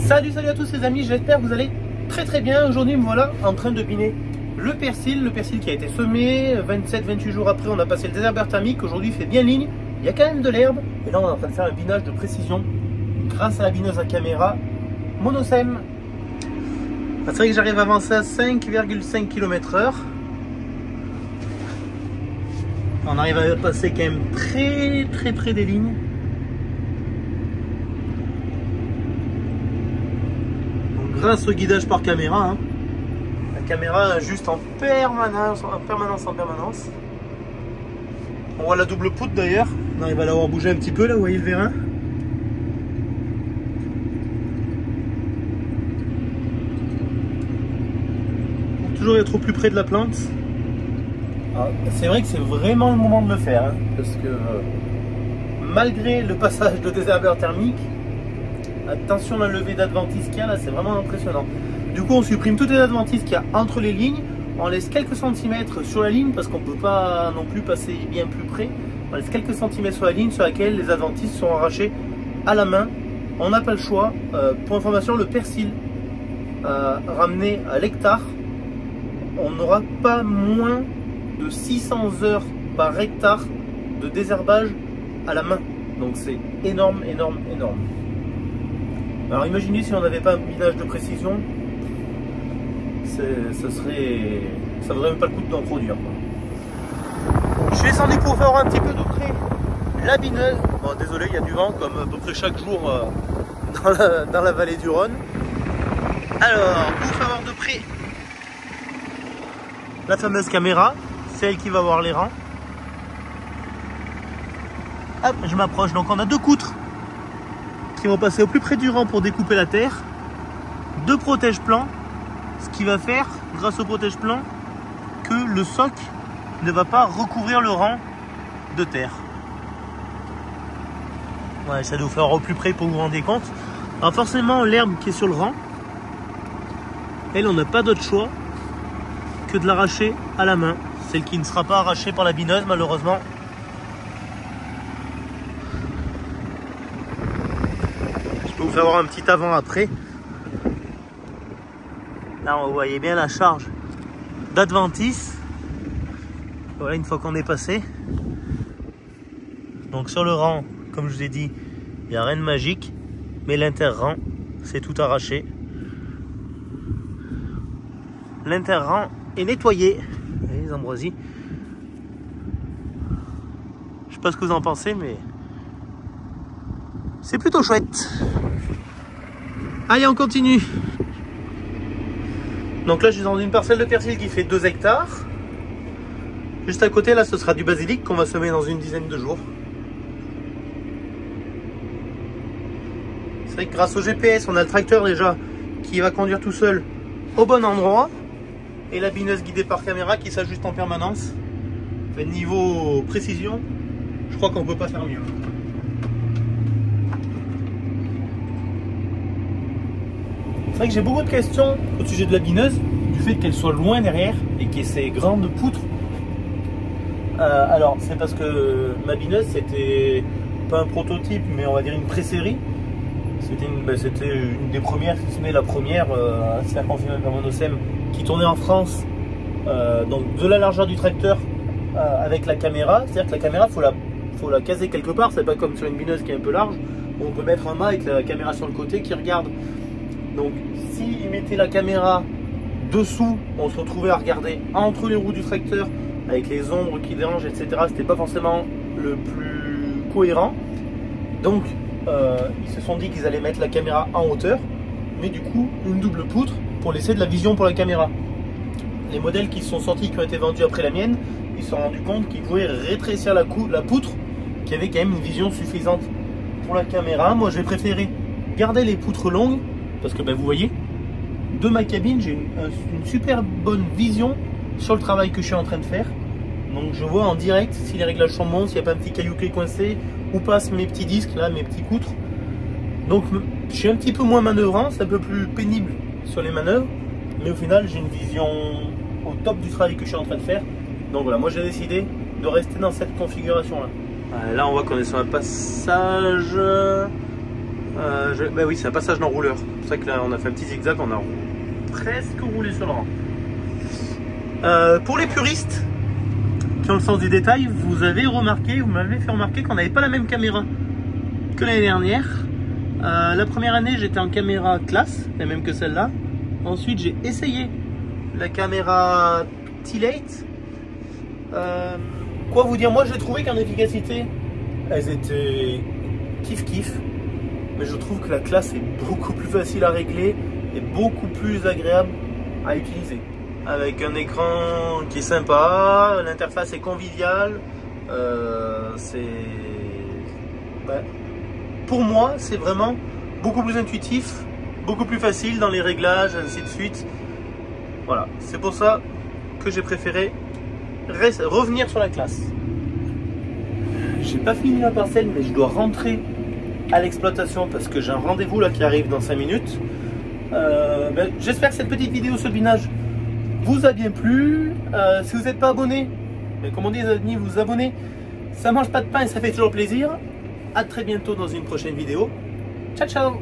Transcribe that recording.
Salut à tous les amis, j'espère que vous allez très bien. Aujourd'hui me voilà en train de biner le persil qui a été semé. 27-28 jours après on a passé le désherbeur thermique. Aujourd'hui il fait bien ligne, il y a quand même de l'herbe. Et là on est en train de faire un binage de précision grâce à la bineuse à caméra Monosem. C'est vrai que j'arrive à avancer à 5,5 km/h. On arrive à passer quand même très près des lignes. Donc, grâce au guidage par caméra, hein. La caméra ajuste en permanence. On voit la double poutre d'ailleurs. On arrive à la voir bouger un petit peu là, vous voyez le vérin. Pour toujours être au plus près de la plante. C'est vrai que c'est vraiment le moment de le faire, hein, parce que malgré le passage de désherbeur thermique, attention à la levée d'adventice qu'il y a là, c'est vraiment impressionnant. Du coup on supprime toutes les adventices qu'il y a entre les lignes, on laisse quelques centimètres sur la ligne parce qu'on ne peut pas non plus passer bien plus près. On laisse quelques centimètres sur la ligne sur laquelle les adventices sont arrachés à la main. On n'a pas le choix. Pour information, le persil ramené à l'hectare, on n'aura pas moins de 600 heures par hectare de désherbage à la main. Donc c'est énorme. Alors imaginez si on n'avait pas un binage de précision, ça vaudrait même pas le coup d'en produire. Je suis descendu pour faire un petit peu de près la bineuse. Bon, désolé, il y a du vent comme à peu près chaque jour dans la vallée du Rhône. Alors, pour faire voir de près la fameuse caméra, c'est elle qui va voir les rangs. Hop, je m'approche. Donc on a deux coutres qui vont passer au plus près du rang pour découper la terre. Deux protège-plans, ce qui va faire, grâce au protège-plan, que le soc ne va pas recouvrir le rang de terre. Ouais, ça doit vous faire au plus près pour vous rendre compte. Alors forcément, l'herbe qui est sur le rang, elle, on n'a pas d'autre choix que de l'arracher à la main. Celle qui ne sera pas arrachée par la bineuse malheureusement. Je peux vous faire voir un petit avant après. Là vous voyez bien la charge d'adventice. Voilà, une fois qu'on est passé. Donc sur le rang, comme je vous ai dit, il n'y a rien de magique. Mais l'inter-rang, c'est tout arraché. L'inter-rang est nettoyé. Les ambroisies. Je sais pas ce que vous en pensez, mais c'est plutôt chouette. Allez, on continue. Donc là, je suis dans une parcelle de persil qui fait 2 hectares. Juste à côté, là, ce sera du basilic qu'on va semer dans une dizaine de jours. C'est vrai que grâce au GPS, on a le tracteur déjà qui va conduire tout seul au bon endroit. Et la bineuse guidée par caméra qui s'ajuste en permanence. Fait niveau précision, je crois qu'on ne peut pas faire mieux. C'est vrai que j'ai beaucoup de questions au sujet de la bineuse, du fait qu'elle soit loin derrière et qu'il y ait ces grandes poutres. Alors c'est parce que ma bineuse c'était pas un prototype mais on va dire une pré-série. C'était une des premières, si ce n'est la première, à se faire confirmer par Monosem, qui tournait en France, donc de la largeur du tracteur avec la caméra. C'est-à-dire que la caméra, faut la caser quelque part. C'est pas comme sur une bineuse qui est un peu large, où on peut mettre un mât avec la caméra sur le côté qui regarde. Donc s'il mettait la caméra dessous, on se retrouvait à regarder entre les roues du tracteur avec les ombres qui dérangent, etc. C'était pas forcément le plus cohérent. Donc ils se sont dit qu'ils allaient mettre la caméra en hauteur, mais du coup une double poutre pour laisser de la vision pour la caméra. Les modèles qui sont sortis, qui ont été vendus après la mienne, ils se sont rendus compte qu'ils pouvaient rétrécir la poutre, qui avait quand même une vision suffisante pour la caméra. Moi j'ai préféré garder les poutres longues, parce que vous voyez, de ma cabine j'ai une super bonne vision sur le travail que je suis en train de faire. Donc je vois en direct si les réglages sont bons, s'il n'y a pas un petit caillou qui est coincé, où passent mes petits disques là, mes petits poutres. Donc je suis un petit peu moins manœuvrant, c'est un peu plus pénible sur les manœuvres, mais au final j'ai une vision au top du travail que je suis en train de faire. Donc voilà, moi j'ai décidé de rester dans cette configuration là. Là on voit qu'on est sur un passage Bah oui, c'est un passage d'enrouleur. C'est pour ça que là, on a fait un petit zigzag, on a presque roulé sur le rang. Pour les puristes qui ont le sens du détail, vous m'avez fait remarquer qu'on n'avait pas la même caméra que l'année dernière. La première année, j'étais en caméra classe, la même que celle-là. Ensuite, j'ai essayé la caméra T-Lite. Quoi vous dire, moi j'ai trouvé qu'en efficacité, elles étaient kiff-kiff. Mais je trouve que la classe est beaucoup plus facile à régler et beaucoup plus agréable à utiliser. Avec un écran qui est sympa, l'interface est conviviale. Pour moi, c'est vraiment beaucoup plus intuitif, beaucoup plus facile dans les réglages, ainsi de suite. Voilà, c'est pour ça que j'ai préféré revenir sur la classe. J'ai pas fini la parcelle, mais je dois rentrer à l'exploitation parce que j'ai un rendez-vous là qui arrive dans 5 minutes. J'espère que cette petite vidéo sur le binage vous a bien plu. Si vous n'êtes pas abonné, mais comme on dit les amis, vous abonnez, ça mange pas de pain et ça fait toujours plaisir. À très bientôt dans une prochaine vidéo. Ciao ciao.